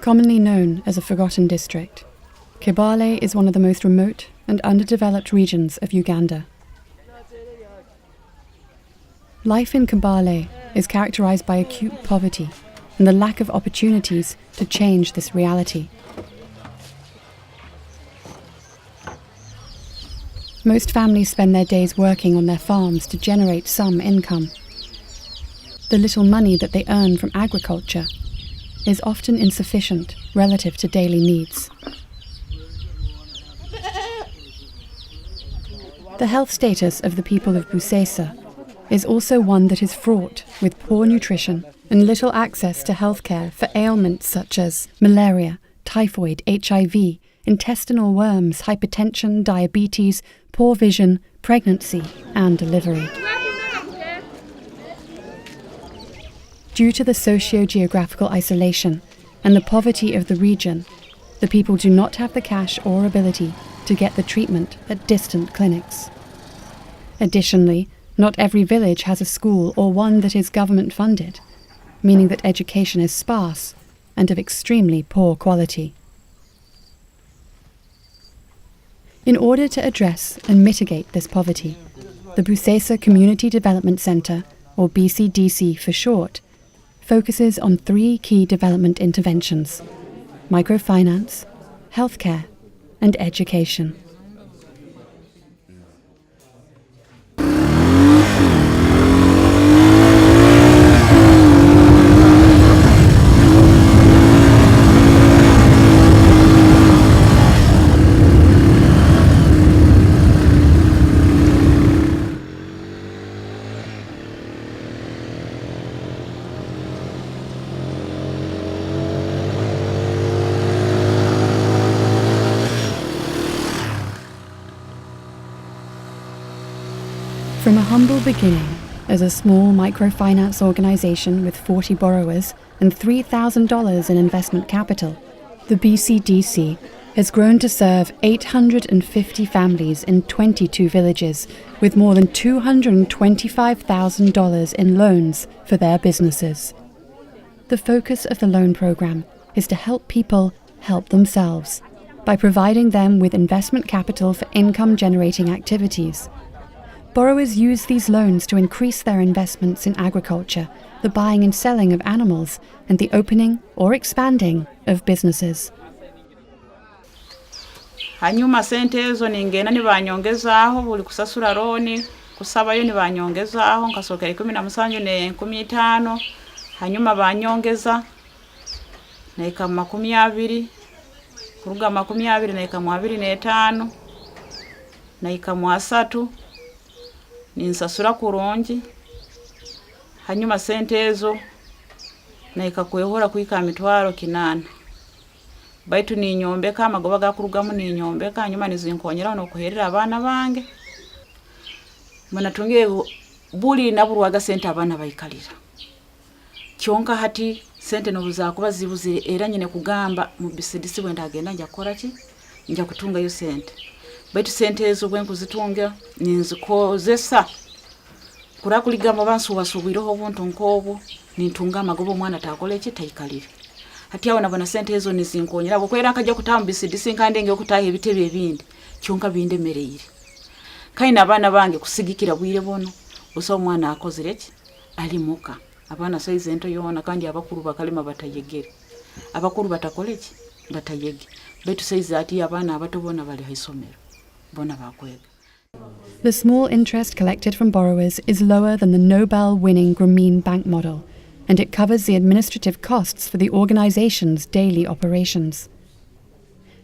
Commonly known as a forgotten district, Kibale is one of the most remote and underdeveloped regions of Uganda. Life in Kibale is characterized by acute poverty and the lack of opportunities to change this reality. Most families spend their days working on their farms to generate some income. The little money that they earn from agriculture is often insufficient relative to daily needs. The health status of the people of Busesa is also one that is fraught with poor nutrition and little access to healthcare for ailments such as malaria, typhoid, HIV, intestinal worms, hypertension, diabetes, poor vision, pregnancy, and delivery. Due to the socio-geographical isolation and the poverty of the region, the people do not have the cash or ability to get the treatment at distant clinics. Additionally, not every village has a school or one that is government-funded, meaning that education is sparse and of extremely poor quality. In order to address and mitigate this poverty, the Busesa Community Development Centre, or BCDC for short, focuses on 3 key development interventions: microfinance, healthcare, and education. From a humble beginning as a small microfinance organisation with 40 borrowers and $3,000 in investment capital, the BCDC has grown to serve 850 families in 22 villages with more than $225,000 in loans for their businesses. The focus of the loan programme is to help people help themselves by providing them with investment capital for income-generating activities. Borrowers use these loans to increase their investments in agriculture, the buying and selling of animals, and the opening or expanding of businesses. Hanyuma sente ezo ningenda nibanyongezaho buli kusasula looni kusabayo nibanyongezaho nkasoka 17 ne 15 hanyuma banyongeza naika 20 kuruga 20 naika 25 naika 3 ninsasura kurungi hanyuma sente ezo naika kwehora kuika 8 baitu ni nyombeka amagoba gakurugamu ni nyombeka hanyuma nizinkonyera no kuherera abana bange manatunge buli naburwaga sente abana bayikalira kyonka hati sente no buzakuba zibuze era nyine kugamba mu BCDC wenda agenda njakora ki nja kutunga yo sente baitu sente ezo bwe nkuzitunga ninzikozesa kura kuligamba bansu wasubwireho obuntu nkobo nintunga amagobo mwana takole ki tayikalire hati awo nabona sente ezo nizinkonyera bokwera akajja kutamu BCDC nkande nge okutaha ebitebe ebindi kyonka bindemereyire kaina abana bange kusigikira bwire bono oso mwana akozire ki alimuka abana saize ento yona kandi abakuru bakalema batayegere abakuru batakole ki batayege betu saize ati abana abatobona bali haisomero bona bakwega. The small interest collected from borrowers is lower than the Nobel-winning Grameen Bank model, and it covers the administrative costs for the organisation's daily operations.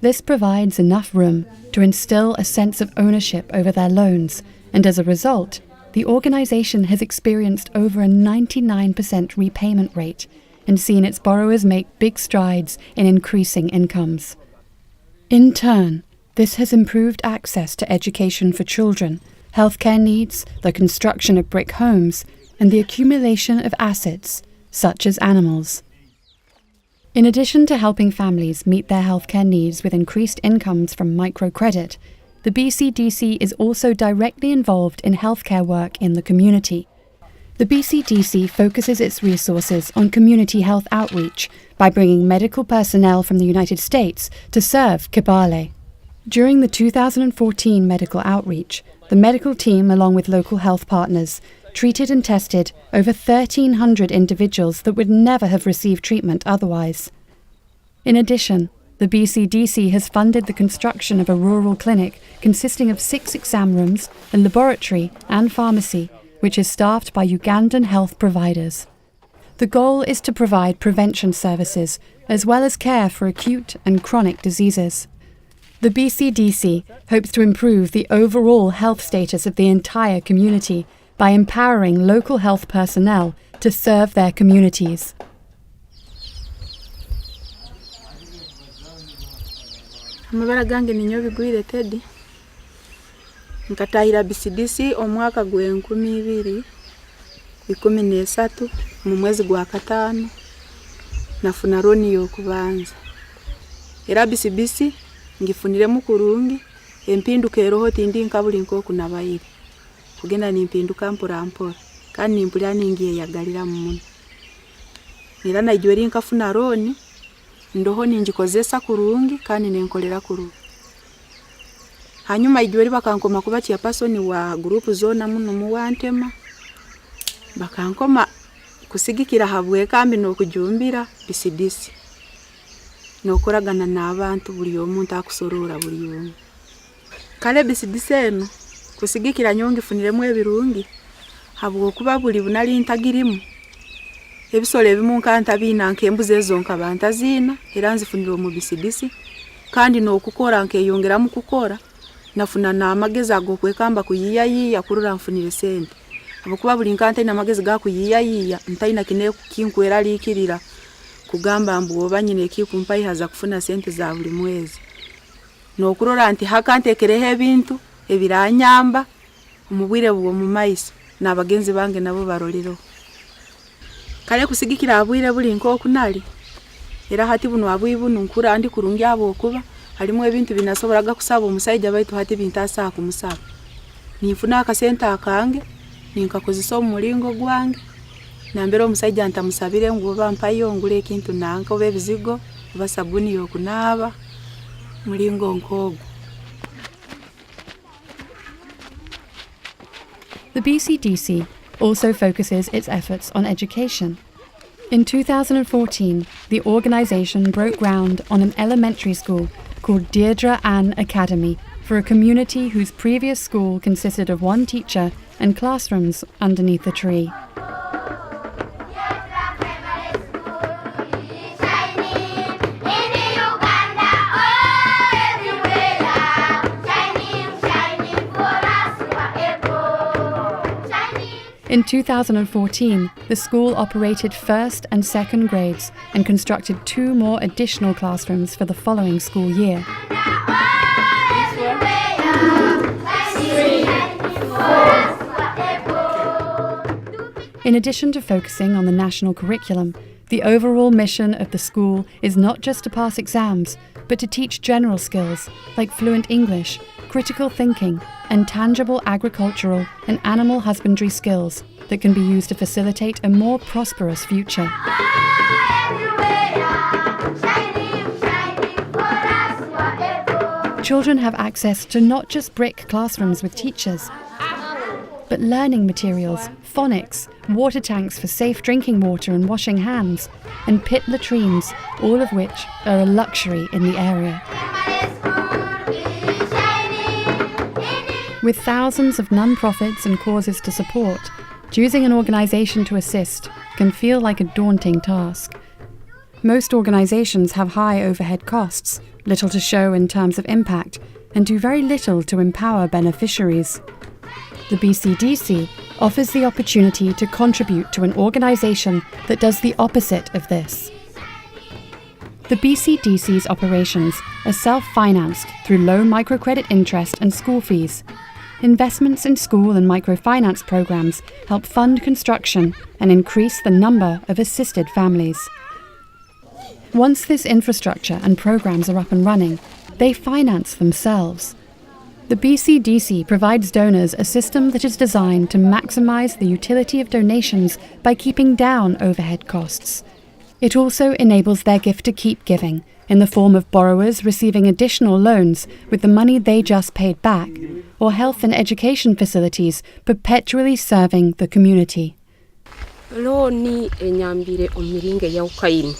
This provides enough room to instill a sense of ownership over their loans, and as a result, the organisation has experienced over a 99% repayment rate and seen its borrowers make big strides in increasing incomes. In turn, this has improved access to education for children, healthcare needs, the construction of brick homes, and the accumulation of assets, such as animals. In addition to helping families meet their healthcare needs with increased incomes from microcredit, the BCDC is also directly involved in healthcare work in the community. The BCDC focuses its resources on community health outreach by bringing medical personnel from the United States to serve Kibale. During the 2014 medical outreach, the medical team, along with local health partners, treated and tested over 1,300 individuals that would never have received treatment otherwise. In addition, the BCDC has funded the construction of a rural clinic consisting of 6 exam rooms, a laboratory and pharmacy, which is staffed by Ugandan health providers. The goal is to provide prevention services as well as care for acute and chronic diseases. The BCDC hopes to improve the overall health status of the entire community by empowering local health personnel to serve their communities. Amabara gange ninyo bigwire Teddy. Nkatahira BCDC omwaka gwe 2013 mu mwezi gwa 5 nafuna roni yokubanza. Era BCDC ngifuniremu kurungi empinduka eroho tindi nkabuli nkoku nabayire. Kugenda nimpinduka mpora kandi nimpulira ningiye yagalira muno. Era najweri nkafuna roni ndoho ningikozesa kurungi kandi nenkolera kurungi. Hanyuma ijweri bakankoma kuba chairperson wa group zona muno mu Wantema. Bakankoma kusigikira habwe kambi nokujumbira BCDC. Nokoragana n'abantu buli omuntu akusorora buli omu. Kale BCDC eno kusigikira nyongi funiremu ebirungi habwo kuba buli bunali ntagirimu. Ebisolo ebimu nkanta bina nkembuze ezo nkabanta zina era nzifunira mu BCDC kandi n'okukora nkeyongeramu kukora nafuna n'amagezi ago kwekamba kuyiyayiya kurura nfunire sente. Abakuba buli nkanta ina amagezi ga kuyiyayiya ntaina kine kinkwera likirira kugamba mbu obanyine kikumpa ihaza kufuna sente za buli mwezi. N'okurora nti hakantekereho ebintu ebiranyamba omubwire bwo mu maiso n'abagenzi bange nabo barolero. Kale kusigikira abwire buli nkoku nali era hati buno abwibuno nkura andi kurungi abo kuba halimu ebintu binasobolaga kusaba omusajja baitu hati bintasa kumusaba. Nifuna akasenta akange ninkakozesa omulingo gwange nambera omusajja ntamusabire ngo bampayo ngule ekintu nanka oba ebizigo oba sabuni yokunaaba mulingo nkogo. The BCDC also focuses its efforts on education. In 2014, the organisation broke ground on an elementary school called Deirdre Ann Academy for a community whose previous school consisted of 1 teacher and classrooms underneath a tree. In 2014, the school operated 1st and 2nd grades and constructed 2 more additional classrooms for the following school year. In addition to focusing on the national curriculum, the overall mission of the school is not just to pass exams, but to teach general skills like fluent English, critical thinking, and tangible agricultural and animal husbandry skills that can be used to facilitate a more prosperous future. Children have access to not just brick classrooms with teachers, but learning materials, phonics, water tanks for safe drinking water and washing hands, and pit latrines, all of which are a luxury in the area. With thousands of non-profits and causes to support, choosing an organisation to assist can feel like a daunting task. Most organisations have high overhead costs, little to show in terms of impact, and do very little to empower beneficiaries. The BCDC offers the opportunity to contribute to an organisation that does the opposite of this. The BCDC's operations are self-financed through low microcredit interest and school fees. Investments in school and microfinance programs help fund construction and increase the number of assisted families. Once this infrastructure and programs are up and running, they finance themselves. The BCDC provides donors a system that is designed to maximize the utility of donations by keeping down overhead costs. It also enables their gift to keep giving, in the form of borrowers receiving additional loans with the money they just paid back, or health and education facilities perpetually serving the community. Loni enyambire omiringe ya ukaini.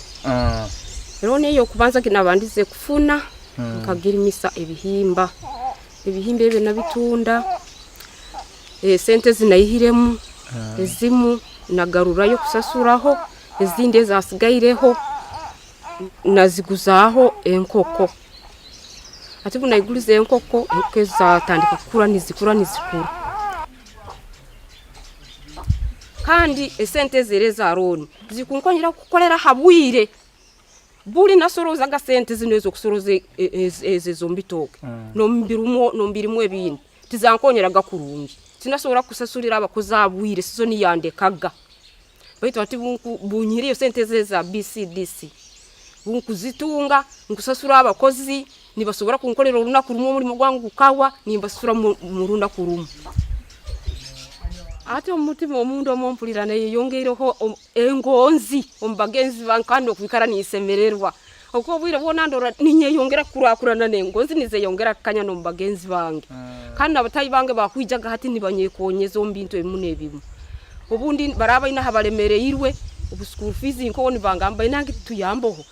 Loni yo kubanza kinabandize kufuna nkagirimisa ebihimba. Ebihimba ebe nabitunda. Sente zinayihiremu ezimu nagarura yo kusasuraho ezindi zasigaireho naziguzaho enkoko. Ati bunayigulize enkoko zatandika kukura nizikura. Kandi esente zere za roni zikunkonyera kukolera habwire buli nasoroza ga sente zinezo kusoroze ezombitoke nombirimu ebindi tizankonyera gakurungi tinasobora kusasulira abakozi abwire sizo niyandekaga baitu ati bunyiriyo sente za BCDC bunkuzitunga nkusasura abakozi nibasobora kunkolera urunaku rumwe muri mugwangu kawa nimbasura murunda kurumu. Ati omutima omundu omumpulirana yeyongereho engonzi ombagenzi bankando kwikara nisemererwa okwo bwire bona ndora ninyeyongera kurakurana nengonzi nizeyongera kanya no mbagenzi bange kandi abatayi bange bakwijaga hati nibanyekonyeza ombintu emunebimu obundi baraba ina habalemereirwe obu school fees inko nibangamba inangi tuyamboho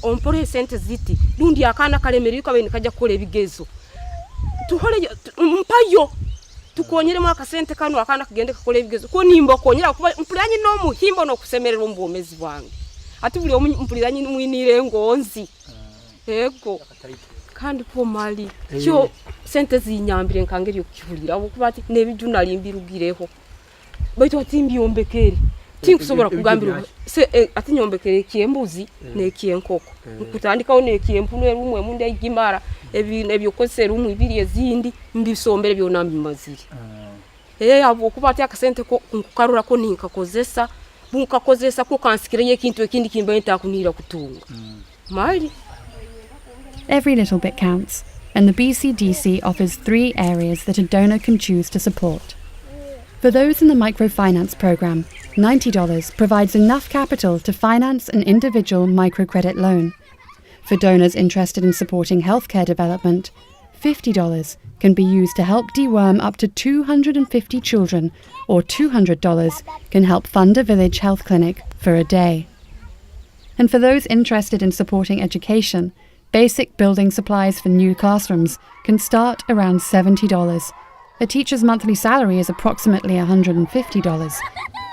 ompore sente ziti dundi akana kalemererwa kabene kajja kole bigezo tuhole mpayo tukonyere mwaka sente kanu akana kugende kakole bigezo ko nimba konyera kuba mpuliranye no muhimbo no kusemerera ombomezi bwange ati buli mpuliranye mwinire ngonzi ego kandi po mali cyo sente zinyambire nkangeri okihulira okuba ati nebijuna limbirugireho baito atimbi ombekeri tinkusobora kugambira ati nyombekere kiembuzi ne kienkoko nkutandikaho ne kiempuno erumwe munde igimara ebyo kosera umwe ibiri ezindi mbisombere byo nambimaziri abo kuba ati akasente ko nkukarura ko ninkakozesa bunkakozesa ko kansikireye kintu ekindi kimba entakunira kutunga mali. Every little bit counts, and the BCDC offers 3 areas that a donor can choose to support. For those in the microfinance program, $90 provides enough capital to finance an individual microcredit loan. For donors interested in supporting healthcare development, $50 can be used to help deworm up to 250 children, or $200 can help fund a village health clinic for a day. And for those interested in supporting education, basic building supplies for new classrooms can start around $70. A teacher's monthly salary is approximately $150,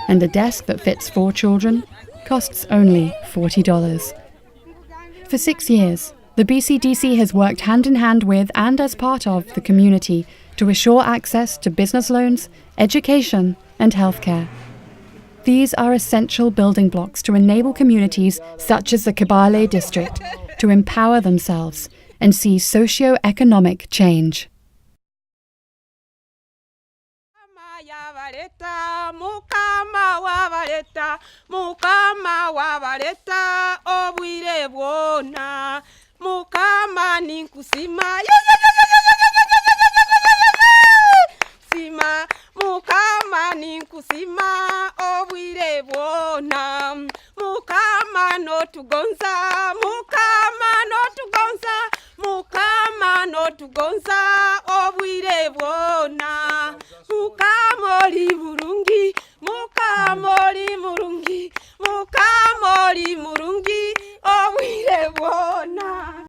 and a desk that fits 4 children costs only $40. For 6 years, the BCDC has worked hand in hand with and as part of the community to assure access to business loans, education, and healthcare. These are essential building blocks to enable communities such as the Kibale district to empower themselves and see socio-economic change. Mukama ninkusima sima mukama ninkusima obwire bwona mukama notugonza obwire bwona mukama oli mulungi